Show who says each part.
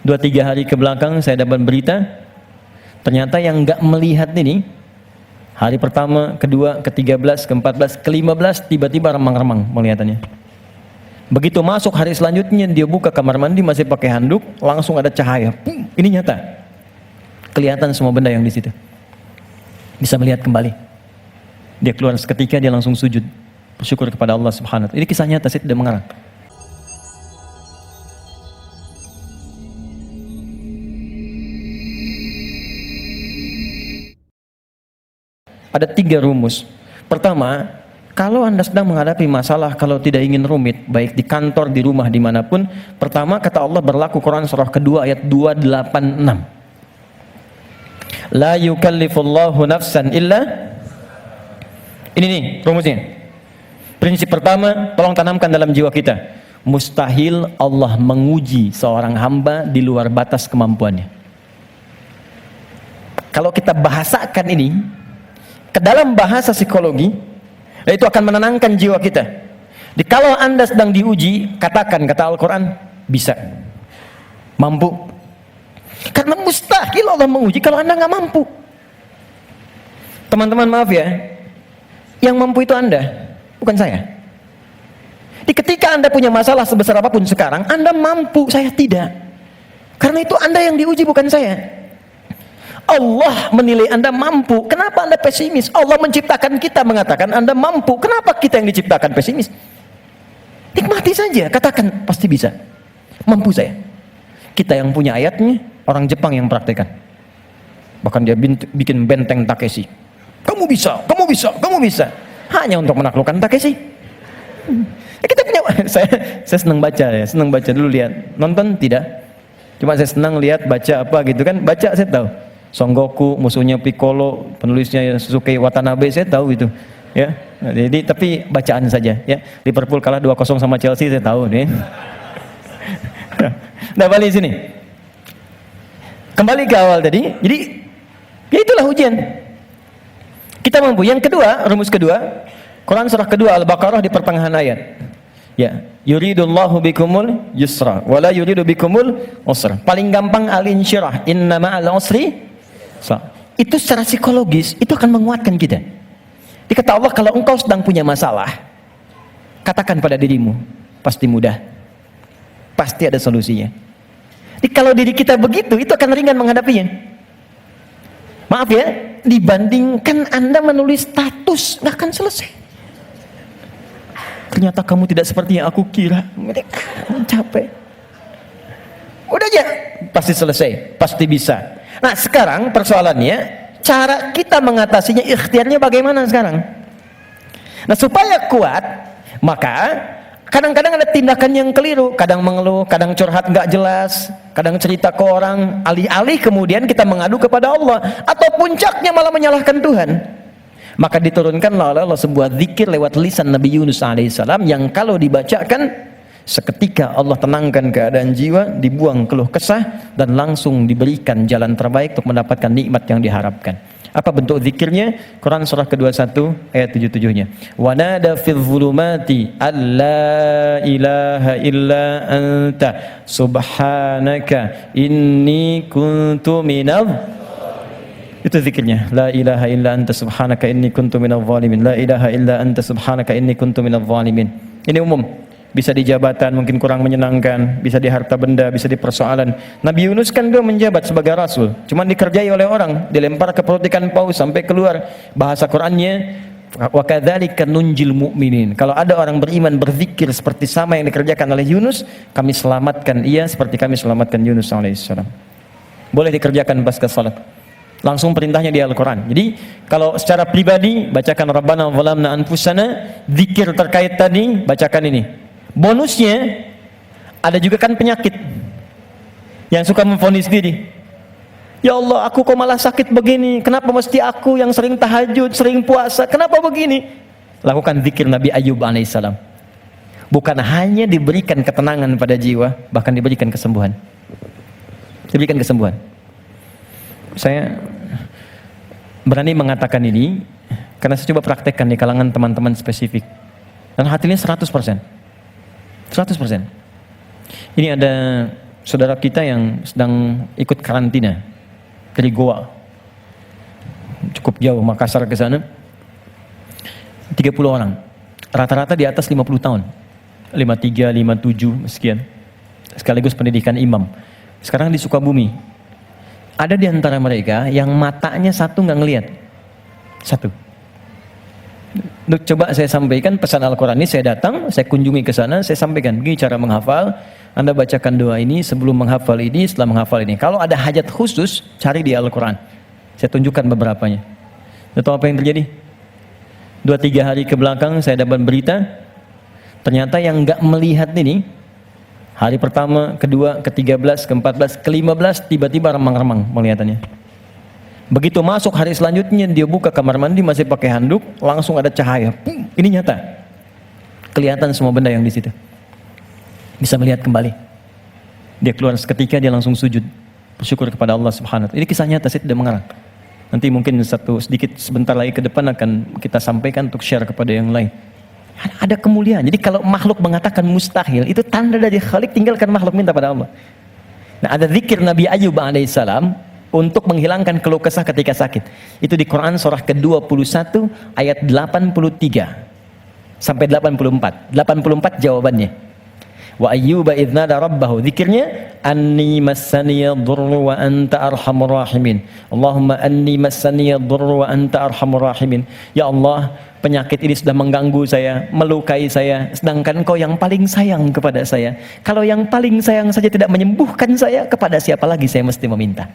Speaker 1: 2-3 hari ke belakang saya dapat berita, ternyata yang nggak melihat ini, hari pertama, kedua, ke-13, ke-14, ke-15 tiba-tiba remang-remang melihatannya. Begitu masuk hari selanjutnya, dia buka kamar mandi masih pakai handuk, langsung ada cahaya. Ini nyata. Kelihatan semua benda yang di situ. Bisa melihat kembali. Dia keluar seketika, dia langsung sujud. Bersyukur kepada Allah Subhanahu wa ta'ala. Ini kisah nyata, saya tidak mengarang. Ada 3 rumus. Pertama, kalau Anda sedang menghadapi masalah, kalau tidak ingin rumit, baik di kantor, di rumah, dimanapun, pertama kata Allah berlaku Quran surah kedua ayat 286. La yukallifullahu nafsan illa. Ini nih rumusnya. Prinsip pertama, tolong tanamkan dalam jiwa kita. Mustahil Allah menguji seorang hamba di luar batas kemampuannya. Kalau kita bahasakan ini ke dalam bahasa psikologi, itu akan menenangkan jiwa kita. Kalau Anda sedang diuji, katakan, kata Al-Quran, bisa, mampu. Karena mustahil Allah menguji kalau Anda nggak mampu. Teman-teman maaf ya, yang mampu itu Anda, bukan saya. Ketika Anda punya masalah sebesar apapun sekarang, Anda mampu, saya tidak. Karena itu Anda yang diuji, bukan saya. Allah menilai Anda mampu. Kenapa Anda pesimis? Allah menciptakan kita mengatakan Anda mampu. Kenapa kita yang diciptakan pesimis? Nikmati saja, katakan pasti bisa. Mampu saya. Kita yang punya ayatnya, orang Jepang yang praktekkan. Bahkan dia bikin benteng Takeshi. Kamu bisa, kamu bisa, kamu bisa. Hanya untuk menaklukkan Takeshi. Kita punya, saya senang baca ya, senang baca dulu lihat. Nonton tidak? Cuma saya senang lihat baca apa gitu kan. Baca saya tahu. Son Goku, musuhnya Piccolo, penulisnya Suzuki Watanabe, saya tahu itu. Ya. Nah, jadi tapi bacaan saja ya. Liverpool kalah 2-0 sama Chelsea, saya tahu nih. Nah, balik sini. Kembali ke awal tadi. Jadi ya itulah ujian. Kita mampu. Yang kedua, rumus kedua, Quran surah kedua Al-Baqarah di pertengahan ayat. Ya, yuridullahu bikumul yusra wala yuridu bikumul usra. Paling gampang al-insyirah, inna ma'al usri. Itu secara psikologis itu akan menguatkan kita. Dikata Allah, kalau engkau sedang punya masalah, katakan pada dirimu, pasti mudah, pasti ada solusinya. Jadi kalau diri kita begitu, itu akan ringan menghadapinya. Maaf ya, dibandingkan Anda menulis status, nggak akan selesai. Ternyata kamu tidak seperti yang aku kira. Capek. Udah aja, pasti selesai, pasti bisa. Nah sekarang persoalannya, cara kita mengatasinya, ikhtiarnya bagaimana sekarang? Nah supaya kuat, maka kadang-kadang ada tindakan yang keliru. Kadang mengeluh, kadang curhat nggak jelas, kadang cerita ke orang, alih-alih kemudian kita mengadu kepada Allah, atau puncaknya malah menyalahkan Tuhan. Maka diturunkanlah oleh Allah sebuah zikir lewat lisan Nabi Yunus alaihissalam, yang kalau dibacakan seketika Allah tenangkan keadaan jiwa, dibuang keluh kesah, dan langsung diberikan jalan terbaik untuk mendapatkan nikmat yang diharapkan. Apa bentuk zikirnya? Quran surah ke-21 ayat 77-nya. Wa nada fil zulumati alla ilaha illa anta subhanaka inni kuntu minadh. Itu zikirnya. La ilaha illa anta subhanaka inni kuntu minadh zalimin. La ilaha illa anta subhanaka inni kuntu minadh zalimin. Ini umum. Bisa di jabatan mungkin kurang menyenangkan, bisa di harta benda, bisa di persoalan. Nabi Yunus kan dia menjabat sebagai rasul, cuman dikerjai oleh orang, dilempar ke perut ikan paus sampai keluar. Bahasa Qur'annya, wa kadzalika nunjil mu'minin. Kalau ada orang beriman berzikir seperti sama yang dikerjakan oleh Yunus, kami selamatkan ia seperti kami selamatkan Yunus alaihissalam. Boleh dikerjakan pasca salat. Langsung perintahnya di Al-Quran. Jadi kalau secara pribadi bacakan Rabbana zalamna anfusana, zikir terkait tadi bacakan ini. Bonusnya ada juga kan penyakit yang suka memvonis diri. Ya Allah, aku kok malah sakit begini? Kenapa mesti aku yang sering tahajud, sering puasa? Kenapa begini? Lakukan zikir Nabi Ayub alaihissalam. Bukan hanya diberikan ketenangan pada jiwa, bahkan diberikan kesembuhan. Diberikan kesembuhan. Saya berani mengatakan ini karena saya coba praktekkan di kalangan teman-teman spesifik. Dan hasilnya 100%. 100%. Ini ada saudara kita yang sedang ikut karantina dari Goa, cukup jauh, Makassar ke sana, 30 orang, rata-rata di atas 50 tahun, 53, 57 sekian, sekaligus pendidikan imam. Sekarang di Sukabumi, ada di antara mereka yang matanya satu nggak ngelihat, satu. Coba saya sampaikan pesan Al-Quran ini, saya datang, saya kunjungi ke sana, saya sampaikan, begini cara menghafal, Anda bacakan doa ini sebelum menghafal ini, setelah menghafal ini. Kalau ada hajat khusus, cari di Al-Quran. Saya tunjukkan beberapanya. Tahu apa yang terjadi? 2-3 hari ke belakang saya dapat berita, ternyata yang nggak melihat ini, hari pertama, kedua, ke-13, ke-14, ke-15, tiba-tiba remang-remang penglihatannya. Begitu masuk hari selanjutnya, dia buka kamar mandi masih pakai handuk, langsung ada cahaya. Ini nyata. Kelihatan semua benda yang di situ. Bisa melihat kembali. Dia keluar seketika, dia langsung sujud. Bersyukur kepada Allah Subhanahu wa ta'ala. Ini kisah nyata, saya tidak mengarang. Nanti mungkin sebentar lagi ke depan akan kita sampaikan untuk share kepada yang lain. Ada kemuliaan. Jadi kalau makhluk mengatakan mustahil, itu tanda dari Khalik, tinggalkan makhluk, minta pada Allah. Nah, ada zikir Nabi Ayub alaihissalam untuk menghilangkan keluh kesah ketika sakit. Itu di Quran surah ke-21 ayat 83 sampai 84. 84 jawabannya. Wa ayyuba idz nada rabbahu, zikirnya anni massaniya dhurru wa anta arhamur rahimin. Allahumma anni massaniya dhurru wa anta arhamur rahimin. Ya Allah, penyakit ini sudah mengganggu saya, melukai saya, sedangkan Engkau yang paling sayang kepada saya. Kalau yang paling sayang saja tidak menyembuhkan saya, kepada siapa lagi saya mesti meminta?